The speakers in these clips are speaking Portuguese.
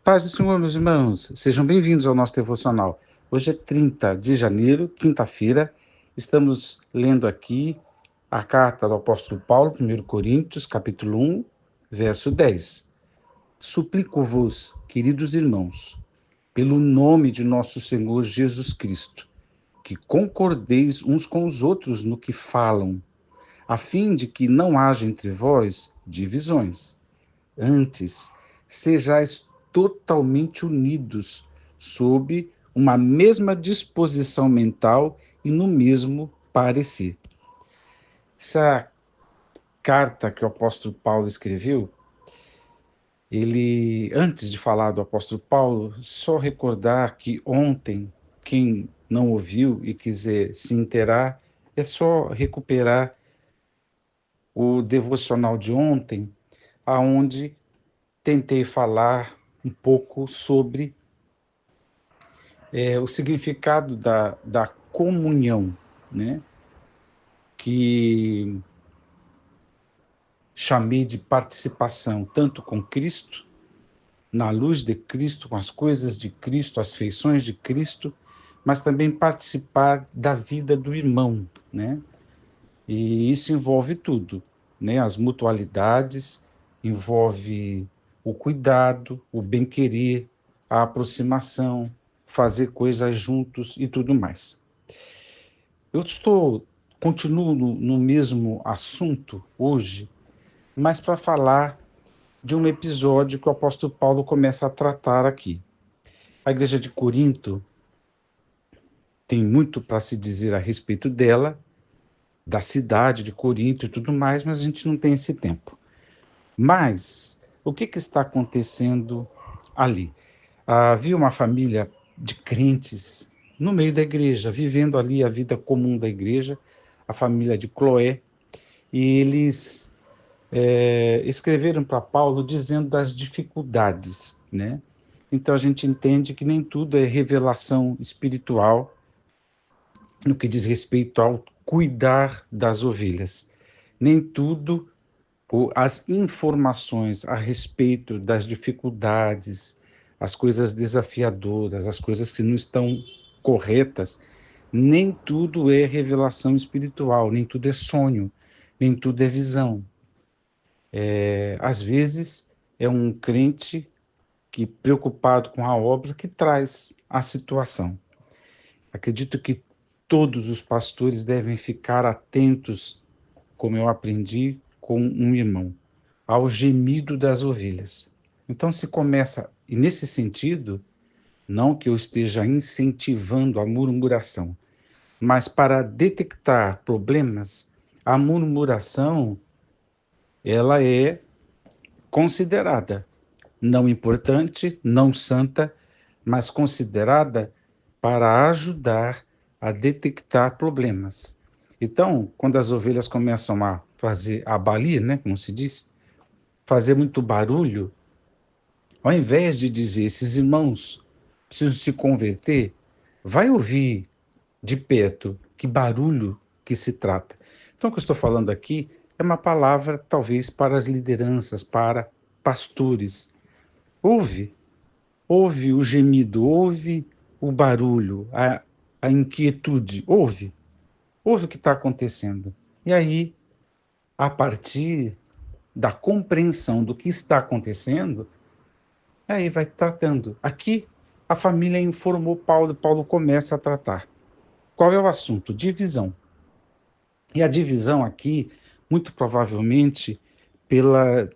Paz do Senhor, meus irmãos, sejam bem-vindos ao nosso devocional. Hoje é 30 de janeiro, quinta-feira, estamos lendo aqui a carta do apóstolo Paulo, 1 Coríntios, capítulo 1, verso 10. Suplico-vos, queridos irmãos, pelo nome de nosso Senhor Jesus Cristo, que concordeis uns com os outros no que falam, a fim de que não haja entre vós divisões. Antes, sejais totalmente unidos sob uma mesma disposição mental e no mesmo parecer. Essa carta que o apóstolo Paulo escreveu, antes de falar do apóstolo Paulo, só recordar que ontem, quem não ouviu e quiser se inteirar, é só recuperar o devocional de ontem, aonde tentei falar um pouco sobre o significado da comunhão, né? Que chamei de participação, tanto com Cristo, na luz de Cristo, com as coisas de Cristo, as feições de Cristo, mas também participar da vida do irmão, né? E isso envolve tudo, né? As mutualidades, envolve o cuidado, o bem-querer, a aproximação, fazer coisas juntos e tudo mais. Continuo no mesmo assunto hoje, mas para falar de um episódio que o apóstolo Paulo começa a tratar aqui. A igreja de Corinto tem muito para se dizer a respeito dela, da cidade de Corinto e tudo mais, mas a gente não tem esse tempo. Mas o que está acontecendo ali? Havia uma família de crentes no meio da igreja, vivendo ali a vida comum da igreja, a família de Cloé, e eles escreveram para Paulo dizendo das dificuldades, né? Então a gente entende que nem tudo é revelação espiritual no que diz respeito ao cuidar das ovelhas. Nem tudo as informações a respeito das dificuldades, as coisas desafiadoras, as coisas que não estão corretas, nem tudo é revelação espiritual, nem tudo é sonho, nem tudo é visão. Às vezes é um crente que preocupado com a obra que traz a situação. Acredito que todos os pastores devem ficar atentos, como eu aprendi com um irmão, ao gemido das ovelhas. Então se começa, e nesse sentido, não que eu esteja incentivando a murmuração, mas para detectar problemas, a murmuração, ela é considerada não importante, não santa, mas considerada para ajudar a detectar problemas. Então, quando as ovelhas começam a fazer a balir, né, como se diz, fazer muito barulho, ao invés de dizer, esses irmãos precisam se converter, vai ouvir de perto que barulho que se trata. Então, o que eu estou falando aqui é uma palavra, talvez, para as lideranças, para pastores. Ouve o gemido, ouve o barulho, a inquietude, ouve o que está acontecendo. E aí, a partir da compreensão do que está acontecendo, aí vai tratando. Aqui, a família informou Paulo, e Paulo começa a tratar. Qual é o assunto? Divisão. E a divisão aqui, muito provavelmente, pela,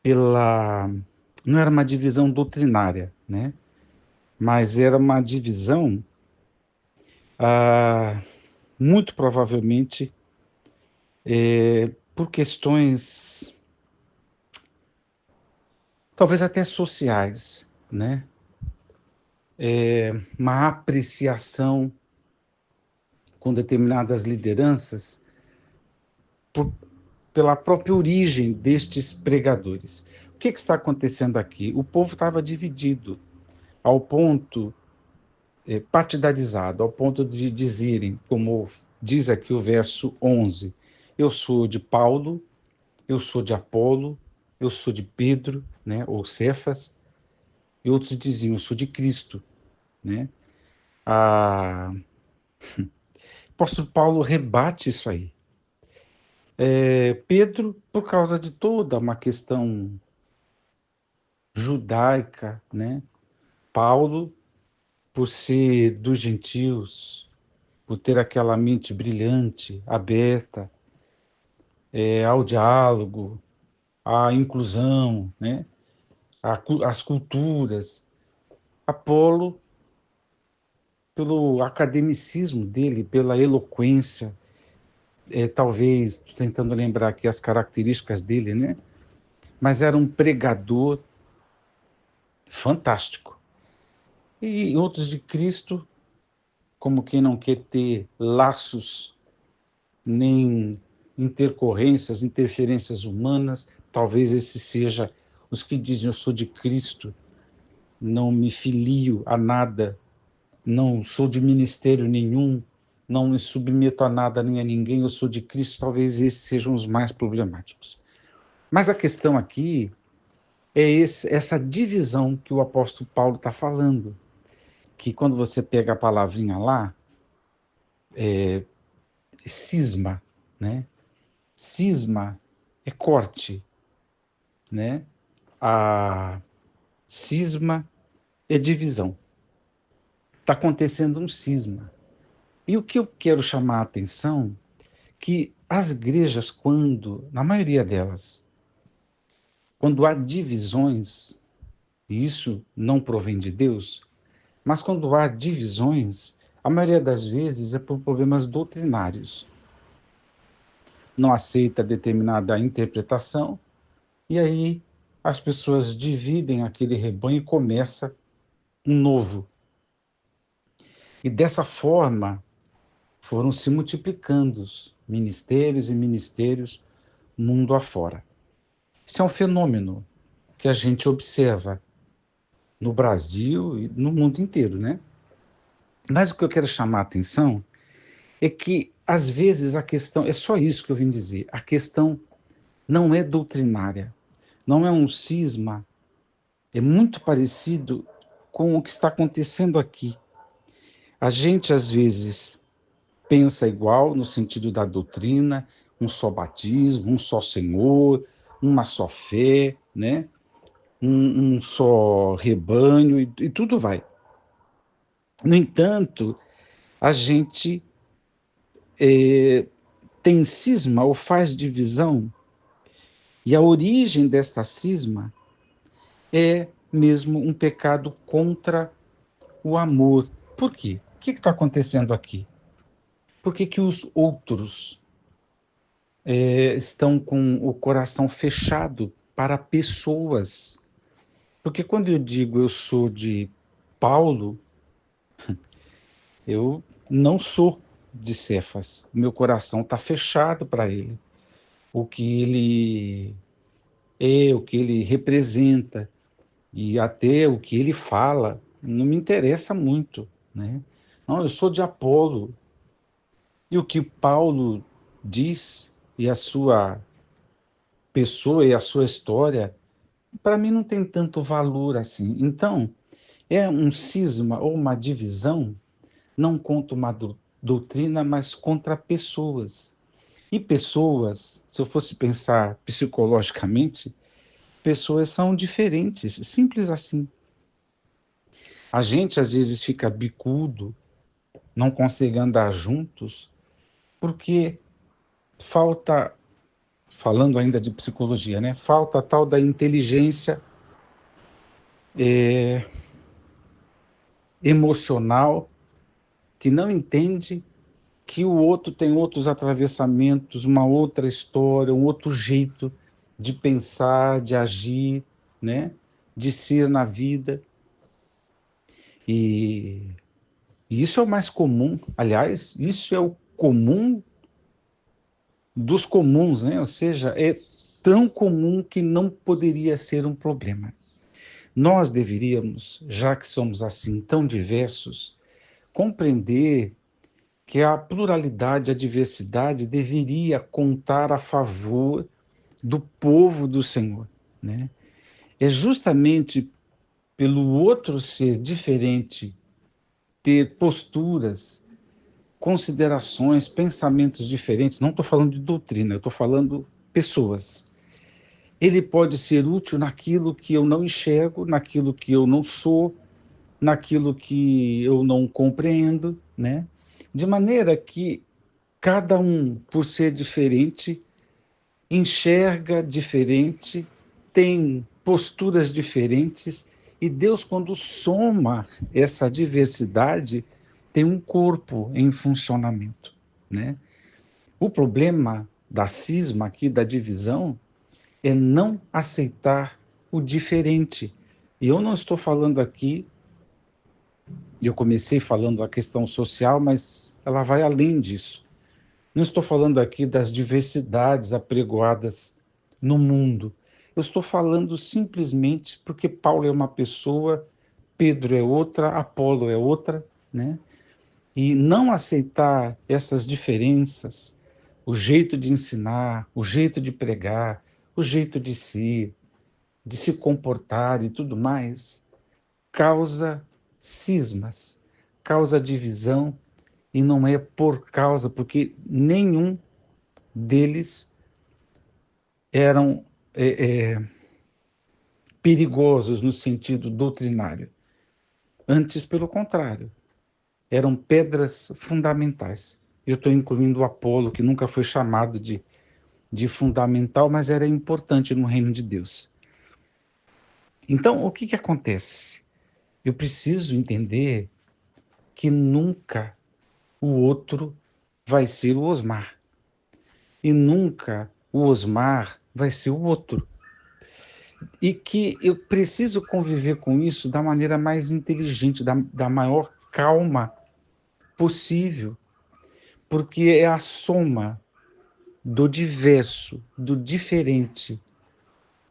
pela não era uma divisão doutrinária, né? Mas era uma divisão, ah, muito provavelmente, por questões, talvez até sociais, né? Uma apreciação com determinadas lideranças por, pela própria origem destes pregadores. O que está acontecendo aqui? O povo estava dividido ao ponto, partidarizado, ao ponto de dizerem, como diz aqui o verso 11, eu sou de Paulo, eu sou de Apolo, eu sou de Pedro, né, ou Cefas, e outros diziam, eu sou de Cristo, né? O apóstolo Paulo rebate isso aí. Pedro, por causa de toda uma questão judaica, né? Paulo, por ser dos gentios, por ter aquela mente brilhante, aberta, ao diálogo, à inclusão, né? Às culturas. Apolo, pelo academicismo dele, pela eloquência, talvez, tentando lembrar aqui as características dele, né? Mas era um pregador fantástico. E outros de Cristo, como quem não quer ter laços, nem intercorrências, interferências humanas, talvez esse seja os que dizem, eu sou de Cristo, não me filio a nada, não sou de ministério nenhum, não me submeto a nada nem a ninguém, eu sou de Cristo, talvez esses sejam os mais problemáticos. Mas a questão aqui é essa divisão que o apóstolo Paulo está falando, que quando você pega a palavrinha lá, cisma, né? Cisma é corte, né? A cisma é divisão. Está acontecendo um cisma. E o que eu quero chamar a atenção que as igrejas, na maioria delas, quando há divisões, e isso não provém de Deus, mas quando há divisões, a maioria das vezes é por problemas doutrinários. Não aceita determinada interpretação, e aí as pessoas dividem aquele rebanho e começa um novo. E dessa forma foram se multiplicando os ministérios e ministérios mundo afora. Isso é um fenômeno que a gente observa no Brasil e no mundo inteiro, né? Mas o que eu quero chamar a atenção é que, às vezes, a questão, é só isso que eu vim dizer, a questão não é doutrinária, não é um cisma, é muito parecido com o que está acontecendo aqui. A gente, às vezes, pensa igual no sentido da doutrina, um só batismo, um só Senhor, uma só fé, né? Um só rebanho e tudo vai. No entanto, a gente tem cisma ou faz divisão, e a origem desta cisma é mesmo um pecado contra o amor. Por quê? O que está acontecendo aqui? Por que os outros estão com o coração fechado para pessoas? Porque quando eu digo eu sou de Paulo, eu não sou de Cefas. Meu coração está fechado para ele. O que ele o que ele representa e até o que ele fala não me interessa muito, né? Não, eu sou de Apolo. E o que Paulo diz e a sua pessoa e a sua história, para mim não tem tanto valor assim. Então, é um cisma ou uma divisão, não contra uma doutrina, mas contra pessoas. E pessoas, se eu fosse pensar psicologicamente, pessoas são diferentes, simples assim. A gente às vezes fica bicudo, não consegue andar juntos, porque falta, falando ainda de psicologia, né? Falta a tal da inteligência emocional, que não entende que o outro tem outros atravessamentos, uma outra história, um outro jeito de pensar, de agir, né? De ser na vida. E isso é o mais comum, aliás, isso é o comum dos comuns, né? Ou seja, é tão comum que não poderia ser um problema. Nós deveríamos, já que somos assim tão diversos, compreender que a pluralidade, a diversidade deveria contar a favor do povo do Senhor, né? É justamente pelo outro ser diferente, ter posturas, considerações, pensamentos diferentes, não estou falando de doutrina, eu estou falando pessoas. Ele pode ser útil naquilo que eu não enxergo, naquilo que eu não sou, naquilo que eu não compreendo, né? De maneira que cada um, por ser diferente, enxerga diferente, tem posturas diferentes, e Deus, quando soma essa diversidade, tem um corpo em funcionamento, né? O problema da cisma aqui, da divisão, é não aceitar o diferente. E eu não estou falando aqui, eu comecei falando da questão social, mas ela vai além disso. Não estou falando aqui das diversidades apregoadas no mundo. Eu estou falando simplesmente porque Paulo é uma pessoa, Pedro é outra, Apolo é outra, né? E não aceitar essas diferenças, o jeito de ensinar, o jeito de pregar, o jeito de se comportar e tudo mais, causa cismas, causa divisão, e não é por causa, porque nenhum deles eram perigosos no sentido doutrinário. Antes, pelo contrário, eram pedras fundamentais. Eu estou incluindo o Apolo, que nunca foi chamado de fundamental, mas era importante no reino de Deus. Então, o que, que acontece? Eu preciso entender que nunca o outro vai ser o Osmar. E nunca o Osmar vai ser o outro. E que eu preciso conviver com isso da maneira mais inteligente, da maior calma possível, porque é a soma do diverso, do diferente,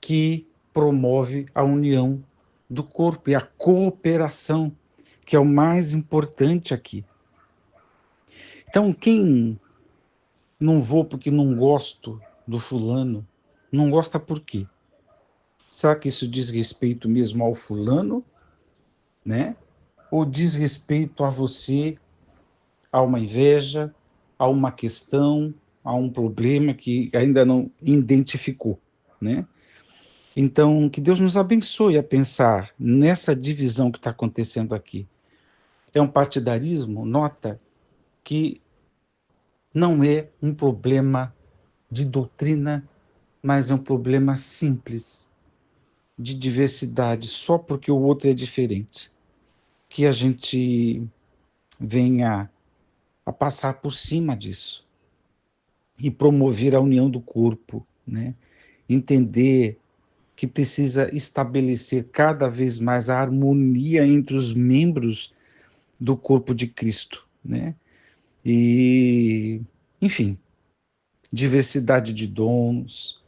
que promove a união do corpo e a cooperação, que é o mais importante aqui. Então, quem não vou porque não gosto do fulano, não gosta por quê? Será que isso diz respeito mesmo ao fulano, né? Ou diz respeito a você, a uma inveja, a uma questão, a um problema que ainda não identificou, né? Então, que Deus nos abençoe a pensar nessa divisão que está acontecendo aqui. É um partidarismo, nota, que não é um problema de doutrina, mas é um problema simples, de diversidade, só porque o outro é diferente. Que a gente venha a passar por cima disso e promover a união do corpo, né? Entender que precisa estabelecer cada vez mais a harmonia entre os membros do corpo de Cristo, né? E, enfim, diversidade de dons,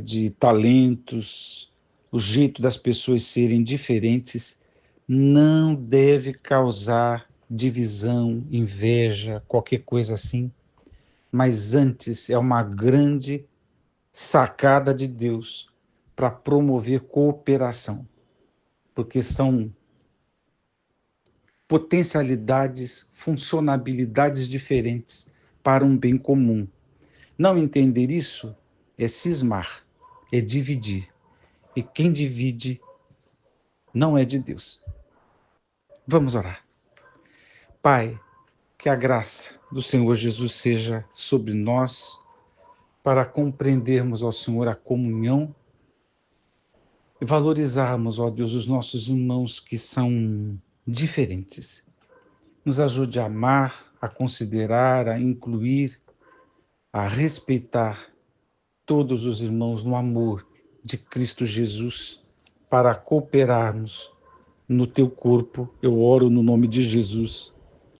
de talentos, o jeito das pessoas serem diferentes, não deve causar divisão, inveja, qualquer coisa assim, mas antes é uma grande sacada de Deus para promover cooperação, porque são potencialidades, funcionalidades diferentes para um bem comum. Não entender isso é cismar, é dividir. E quem divide não é de Deus. Vamos orar. Pai, que a graça do Senhor Jesus seja sobre nós para compreendermos, ó Senhor, a comunhão e valorizarmos, ó Deus, os nossos irmãos que são diferentes. Nos ajude a amar, a considerar, a incluir, a respeitar todos os irmãos no amor de Cristo Jesus, para cooperarmos no teu corpo. Eu oro no nome de Jesus.